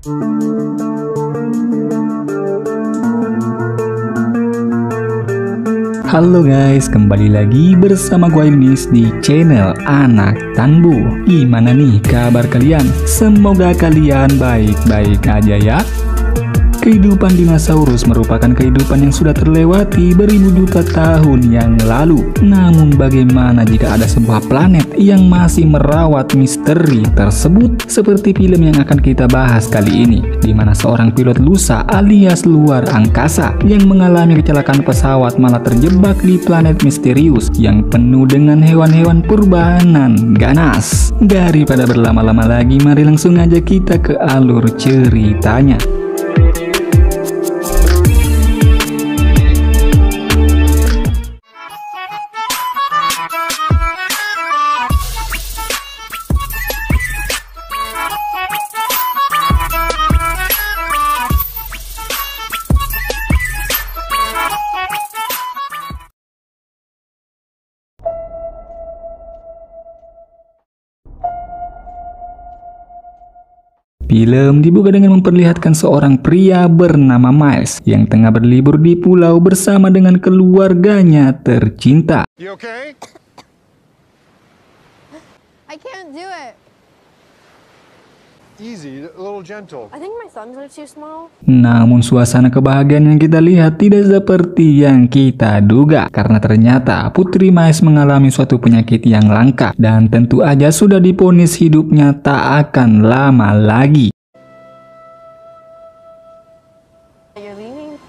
Halo guys, kembali lagi bersama gue Inis di channel Anak Tanbu. Gimana nih kabar kalian? Semoga kalian baik-baik aja ya. Kehidupan dinosaurus merupakan kehidupan yang sudah terlewati beribu juta tahun yang lalu. Namun bagaimana jika ada sebuah planet yang masih merawat misteri tersebut? Seperti film yang akan kita bahas kali ini, di mana seorang pilot lusa alias luar angkasa yang mengalami kecelakaan pesawat malah terjebak di planet misterius yang penuh dengan hewan-hewan purbanan ganas. Daripada berlama-lama lagi, mari langsung aja kita ke alur ceritanya. Film dibuka dengan memperlihatkan seorang pria bernama Miles yang tengah berlibur di pulau bersama dengan keluarganya tercinta. You okay? I can't do it. Easy, a little gentle. I think my thumbs are too small. Namun suasana kebahagiaan yang kita lihat tidak seperti yang kita duga, karena ternyata Putri Miles mengalami suatu penyakit yang langka dan tentu aja sudah divonis hidupnya tak akan lama lagi. You're leaving?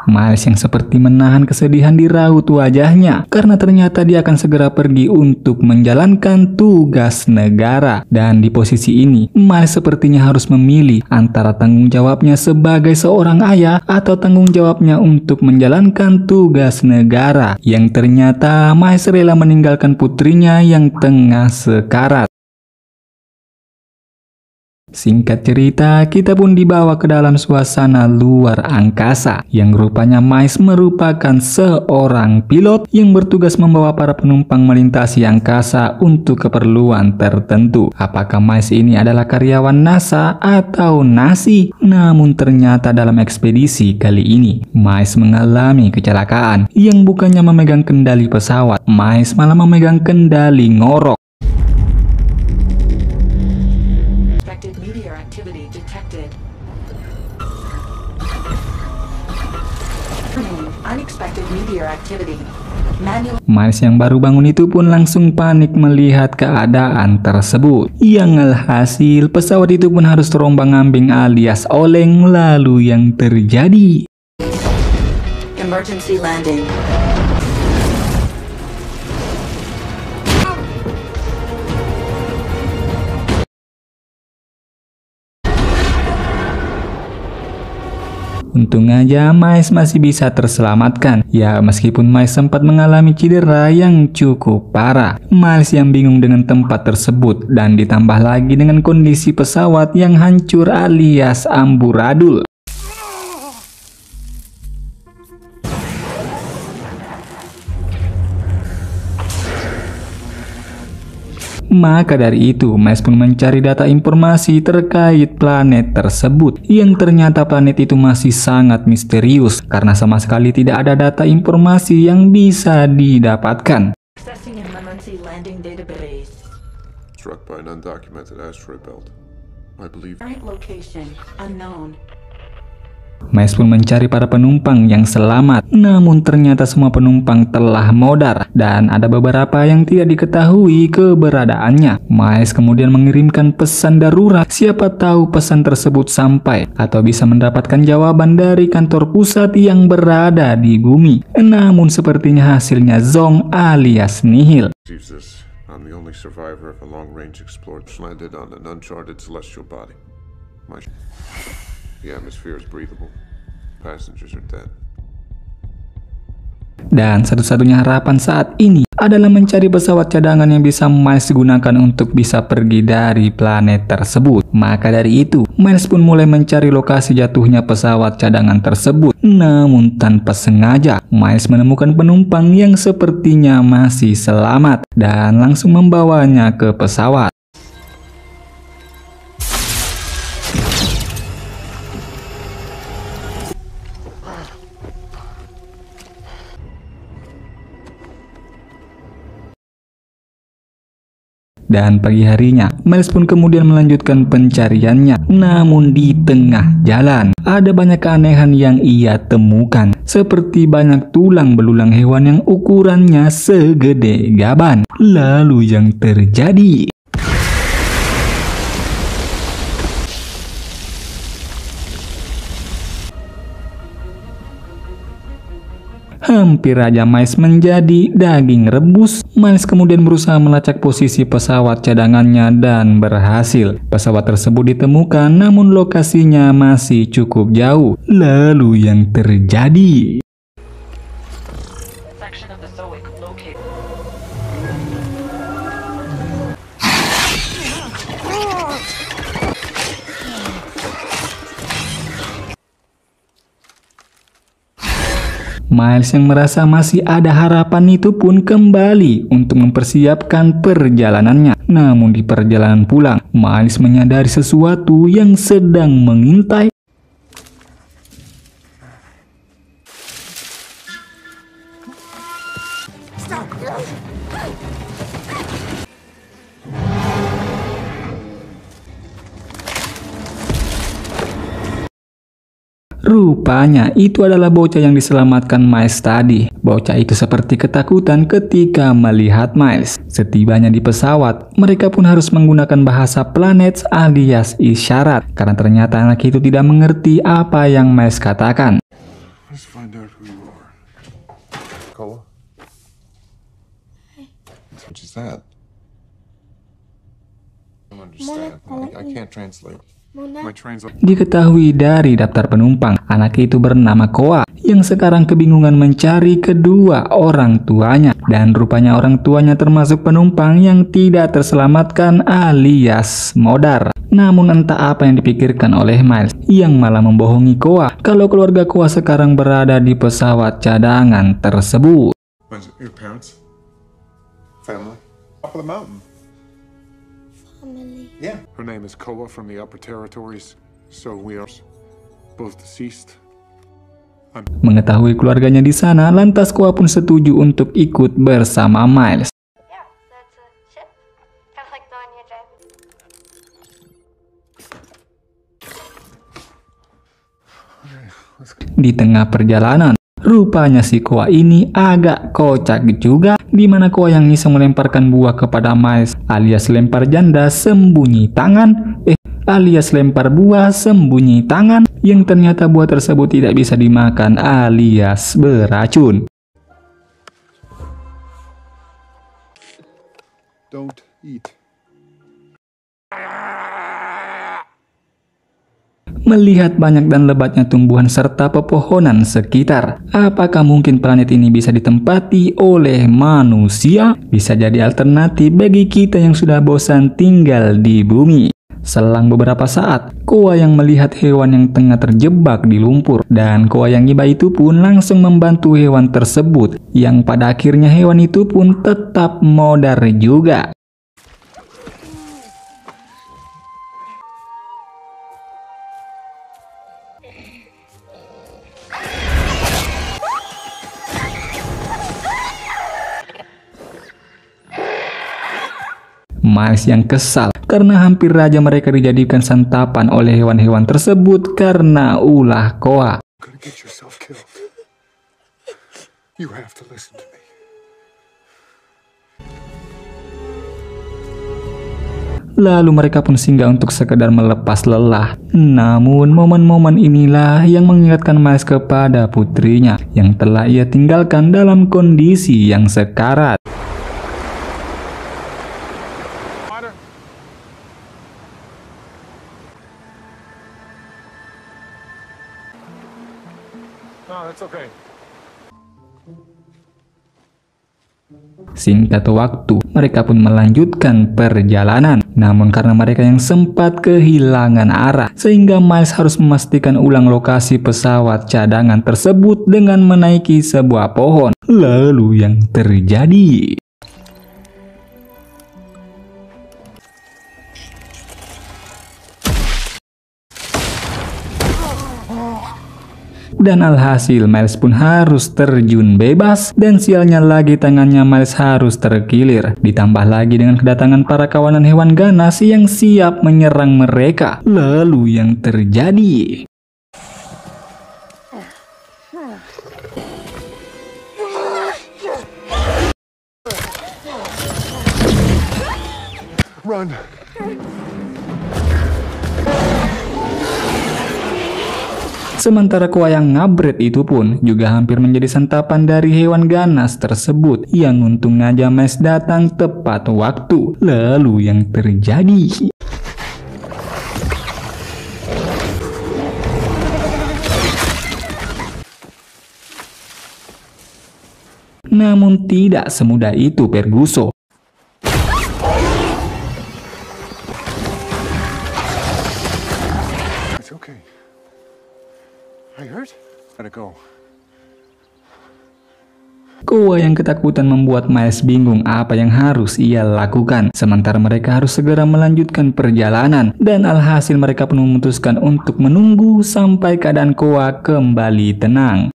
Miles yang seperti menahan kesedihan di raut wajahnya karena ternyata dia akan segera pergi untuk menjalankan tugas negara. Dan di posisi ini, Miles sepertinya harus memilih antara tanggung jawabnya sebagai seorang ayah atau tanggung jawabnya untuk menjalankan tugas negara. Yang ternyata Miles rela meninggalkan putrinya yang tengah sekarat. Singkat cerita, kita pun dibawa ke dalam suasana luar angkasa yang rupanya Miles merupakan seorang pilot yang bertugas membawa para penumpang melintasi angkasa untuk keperluan tertentu. Apakah Miles ini adalah karyawan NASA atau nasi? Namun ternyata dalam ekspedisi kali ini, Miles mengalami kecelakaan yang bukannya memegang kendali pesawat, Miles malah memegang kendali ngorok. Activity detected. Unexpected meteor activity. Miles yang baru bangun itu pun langsung panik melihat keadaan tersebut. Yang alhasil pesawat itu pun harus terombang-ambing alias oleng. Lalu yang terjadi? Emergency landing. Untung aja Miles masih bisa terselamatkan. Ya, meskipun Miles sempat mengalami cedera yang cukup parah. Miles yang bingung dengan tempat tersebut dan ditambah lagi dengan kondisi pesawat yang hancur alias amburadul. Maka dari itu, Miles pun mencari data informasi terkait planet tersebut, yang ternyata planet itu masih sangat misterius karena sama sekali tidak ada data informasi yang bisa didapatkan. Accessing emergency landing database. Struck by an undocumented asteroid belt. I believe. Current location unknown. Miles pun mencari para penumpang yang selamat, namun ternyata semua penumpang telah modar dan ada beberapa yang tidak diketahui keberadaannya. Miles kemudian mengirimkan pesan darurat, siapa tahu pesan tersebut sampai atau bisa mendapatkan jawaban dari kantor pusat yang berada di bumi. Namun sepertinya hasilnya zong alias nihil. I'm the only survivor of a long-range explosion landed on an uncharted celestial body. The atmosphere is breathable. Passengers are dead. Dan satu-satunya harapan saat ini adalah mencari pesawat cadangan yang bisa Miles gunakan untuk bisa pergi dari planet tersebut. Maka dari itu, Miles pun mulai mencari lokasi jatuhnya pesawat cadangan tersebut. Namun tanpa sengaja, Miles menemukan penumpang yang sepertinya masih selamat dan langsung membawanya ke pesawat. Dan pagi harinya, Miles pun kemudian melanjutkan pencariannya. Namun di tengah jalan, ada banyak keanehan yang ia temukan. Seperti banyak tulang belulang hewan yang ukurannya segede gaban. Lalu yang terjadi? Hampir aja Miles menjadi daging rebus. Miles kemudian berusaha melacak posisi pesawat cadangannya dan berhasil. Pesawat tersebut ditemukan namun lokasinya masih cukup jauh. Lalu yang terjadi? Section of the Zoic located. Miles yang merasa masih ada harapan itu pun kembali untuk mempersiapkan perjalanannya. Namun di perjalanan pulang, Miles menyadari sesuatu yang sedang mengintai. Rupanya itu adalah bocah yang diselamatkan Miles tadi. Bocah itu seperti ketakutan ketika melihat Miles. Setibanya di pesawat, mereka pun harus menggunakan bahasa planet alias isyarat. Karena ternyata anak itu tidak mengerti apa yang Miles katakan. Let's find out who you are. Koa? What is that? I don't understand. I can't translate. My translate. Diketahui dari daftar penumpang, anak itu bernama Koa yang sekarang kebingungan mencari kedua orang tuanya. Dan rupanya orang tuanya termasuk penumpang yang tidak terselamatkan alias modar. Namun entah apa yang dipikirkan oleh Miles yang malah membohongi Koa kalau keluarga Koa sekarang berada di pesawat cadangan tersebut. Your parents? Family? Up of the mountain. Family. Yeah. Her name is Koa from the Upper Territories. So we are both deceased. Mengetahui keluarganya di sana, lantas Koa pun setuju untuk ikut bersama Miles. Yeah, that's a ship. Kind of like the one you drive. Di tengah perjalanan, rupanya si Koa ini agak kocak juga, di mana Koa yang iseng melemparkan buah kepada Miles alias lempar janda sembunyi tangan, alias lempar buah sembunyi tangan, yang ternyata buah tersebut tidak bisa dimakan alias beracun. Don't eat. Melihat banyak dan lebatnya tumbuhan serta pepohonan sekitar, apakah mungkin planet ini bisa ditempati oleh manusia? Bisa jadi alternatif bagi kita yang sudah bosan tinggal di bumi. Selang beberapa saat, Koa yang melihat hewan yang tengah terjebak di lumpur, dan Koa yang iba itu pun langsung membantu hewan tersebut, yang pada akhirnya hewan itu pun tetap modar juga. Miles yang kesal karena hampir saja mereka dijadikan santapan oleh hewan-hewan tersebut karena ulah Koa. Gonna get yourself killed. You have to listen to me. Lalu mereka pun singgah untuk sekedar melepas lelah. Namun momen-momen inilah yang mengingatkan Miles kepada putrinya yang telah ia tinggalkan dalam kondisi yang sekarat. No, that's okay. Singkat waktu, mereka pun melanjutkan perjalanan. Namun karena mereka yang sempat kehilangan arah, sehingga Miles harus memastikan ulang lokasi pesawat cadangan tersebut dengan menaiki sebuah pohon. Lalu yang terjadi? Dan alhasil Miles pun harus terjun bebas, dan sialnya lagi tangannya Miles harus terkilir. Ditambah lagi dengan kedatangan para kawanan hewan ganas yang siap menyerang mereka. Lalu yang terjadi? Run! Sementara Koa yang ngabret itu pun juga hampir menjadi santapan dari hewan ganas tersebut, yang untung aja Miles datang tepat waktu. Lalu yang terjadi? Namun tidak semudah itu Perguso. It's okay. I hurt? Gotta go. Koa yang ketakutan membuat Miles bingung apa yang harus ia lakukan. Sementara mereka harus segera melanjutkan perjalanan, dan alhasil mereka pun memutuskan untuk menunggu sampai keadaan Koa kembali tenang.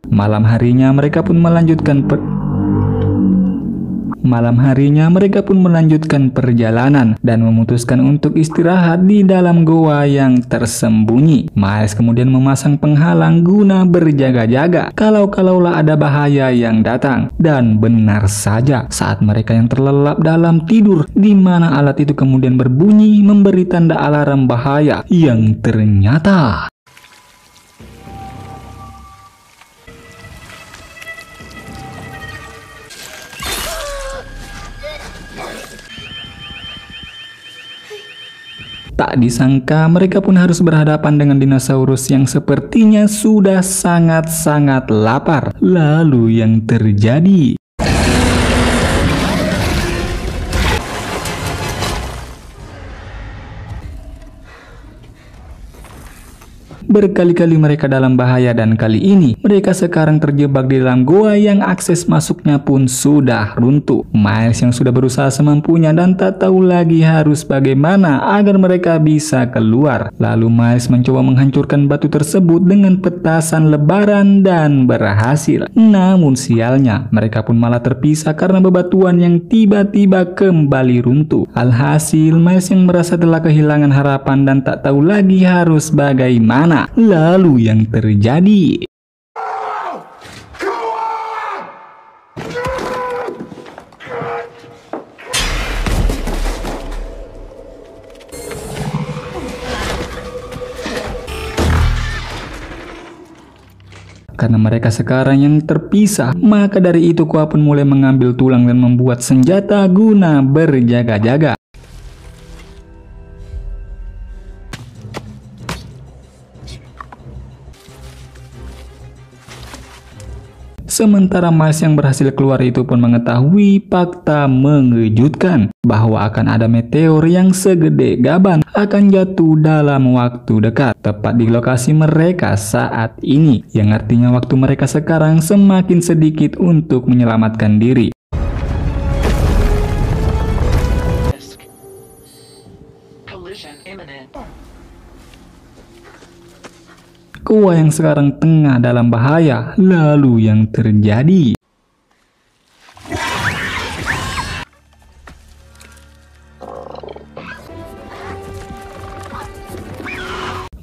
Malam harinya mereka pun melanjutkan perjalanan dan memutuskan untuk istirahat di dalam goa yang tersembunyi. Miles kemudian memasang penghalang guna berjaga-jaga kalau-kalaulah ada bahaya yang datang. Dan benar saja, saat mereka yang terlelap dalam tidur, di mana alat itu kemudian berbunyi memberi tanda alarm bahaya yang ternyata tak disangka mereka pun harus berhadapan dengan dinosaurus yang sepertinya sudah sangat-sangat lapar. Lalu yang terjadi? Berkali-kali mereka dalam bahaya, dan kali ini mereka sekarang terjebak di dalam goa yang akses masuknya pun sudah runtuh. Miles yang sudah berusaha semampunya dan tak tahu lagi harus bagaimana agar mereka bisa keluar. Lalu Miles mencoba menghancurkan batu tersebut dengan petasan lebaran dan berhasil. Namun sialnya, mereka pun malah terpisah karena bebatuan yang tiba-tiba kembali runtuh. Alhasil Miles yang merasa telah kehilangan harapan dan tak tahu lagi harus bagaimana. Lalu yang terjadi? Karena mereka sekarang yang terpisah, maka dari itu Koa pun mulai mengambil tulang dan membuat senjata guna berjaga-jaga. Sementara Miles yang berhasil keluar itu pun mengetahui fakta mengejutkan bahwa akan ada meteor yang segede gaban akan jatuh dalam waktu dekat, tepat di lokasi mereka saat ini, yang artinya waktu mereka sekarang semakin sedikit untuk menyelamatkan diri. Collision imminent. Koa yang sekarang tengah dalam bahaya. Lalu yang terjadi?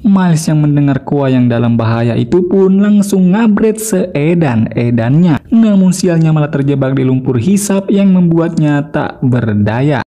Miles yang mendengar Koa yang dalam bahaya itu pun langsung ngabret seedan-edannya. Namun sialnya malah terjebak di lumpur hisap yang membuatnya tak berdaya.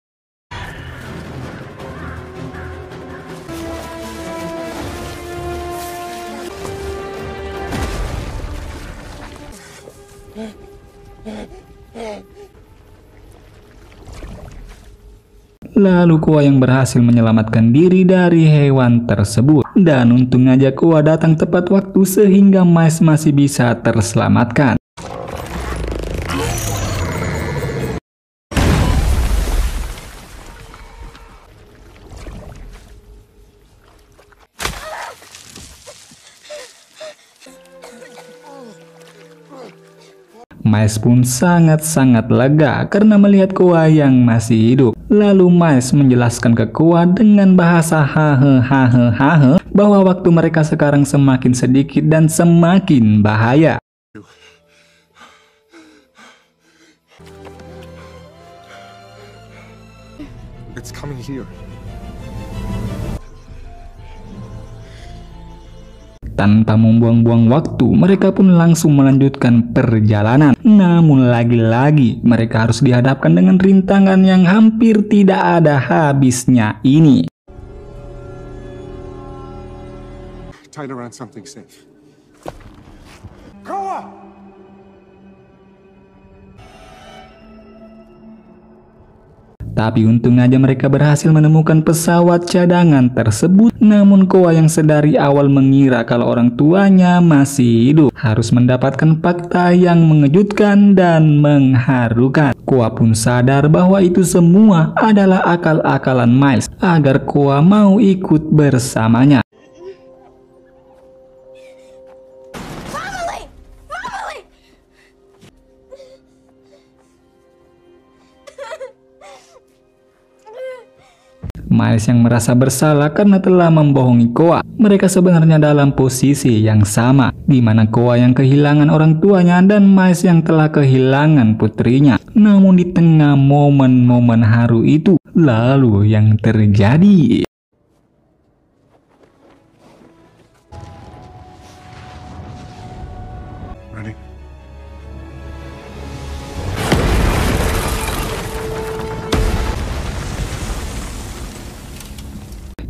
Lalu Koa yang berhasil menyelamatkan diri dari hewan tersebut. Dan untung aja Koa datang tepat waktu sehingga Miles masih bisa terselamatkan. Miles pun sangat-sangat lega karena melihat Koa yang masih hidup. Lalu Miles menjelaskan ke Koa dengan bahasa hahe bahwa waktu mereka sekarang semakin sedikit dan semakin bahaya. It's coming here. Tanpa membuang-buang waktu, mereka pun langsung melanjutkan perjalanan. Namun lagi-lagi, mereka harus dihadapkan dengan rintangan yang hampir tidak ada habisnya ini. Tied around something safe. Koa! Tapi untung aja mereka berhasil menemukan pesawat cadangan tersebut. Namun Koa yang sedari awal mengira kalau orang tuanya masih hidup harus mendapatkan fakta yang mengejutkan dan mengharukan. Koa pun sadar bahwa itu semua adalah akal-akalan Miles agar Koa mau ikut bersamanya. Miles yang merasa bersalah karena telah membohongi Koa. Mereka sebenarnya dalam posisi yang sama, di mana Koa yang kehilangan orang tuanya dan Miles yang telah kehilangan putrinya. Namun di tengah momen-momen haru itu, lalu yang terjadi? Ready?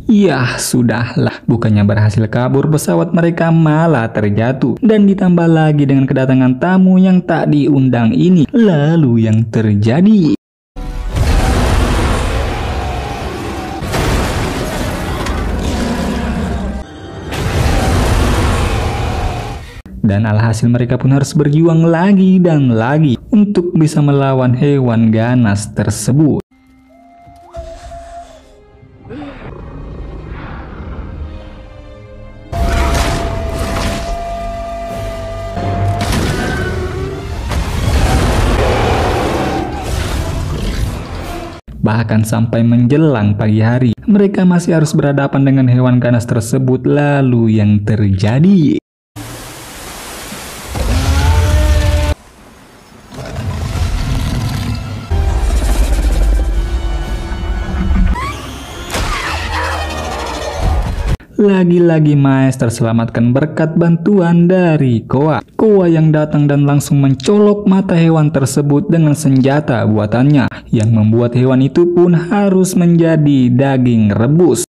Yah, sudahlah. Bukannya berhasil kabur, pesawat mereka malah terjatuh. Dan ditambah lagi dengan kedatangan tamu yang tak diundang ini. Lalu yang terjadi? Dan alhasil mereka pun harus berjuang lagi dan lagi untuk bisa melawan hewan ganas tersebut. Bahkan sampai menjelang pagi hari, mereka masih harus berhadapan dengan hewan ganas tersebut. Lalu yang terjadi? Lagi-lagi Miles terselamatkan berkat bantuan dari Koa. Koa yang datang dan langsung mencolok mata hewan tersebut dengan senjata buatannya, yang membuat hewan itu pun harus menjadi daging rebus.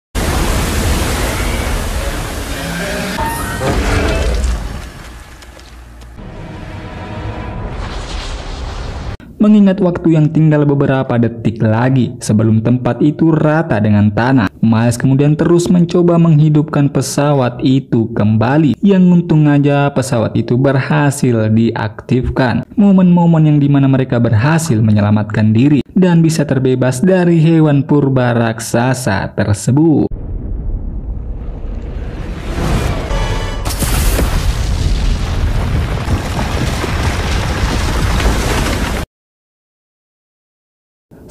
Mengingat waktu yang tinggal beberapa detik lagi sebelum tempat itu rata dengan tanah, Miles kemudian terus mencoba menghidupkan pesawat itu kembali. Yang untung aja pesawat itu berhasil diaktifkan. Momen-momen yang dimana mereka berhasil menyelamatkan diri dan bisa terbebas dari hewan purba raksasa tersebut.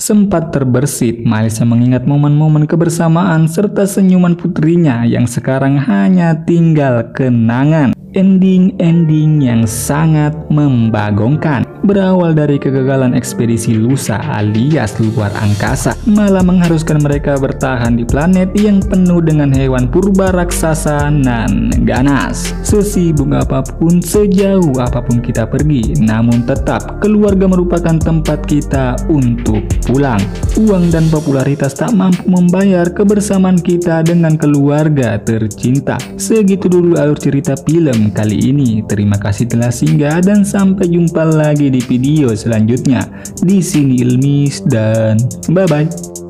Sempat terbersit, Miles mengingat momen-momen kebersamaan serta senyuman putrinya yang sekarang hanya tinggal kenangan. Ending-ending yang sangat membagongkan. Berawal dari kegagalan ekspedisi Lusa alias luar angkasa, malah mengharuskan mereka bertahan di planet yang penuh dengan hewan purba raksasa nan ganas. Sesibuk apapun, sejauh apapun kita pergi, namun tetap keluarga merupakan tempat kita untuk pulang. Uang dan popularitas tak mampu membayar kebersamaan kita dengan keluarga tercinta. Segitu dulu alur cerita film kali ini. Terima kasih telah singgah dan sampai jumpa lagi di video selanjutnya. Di sini Ilmis dan bye bye.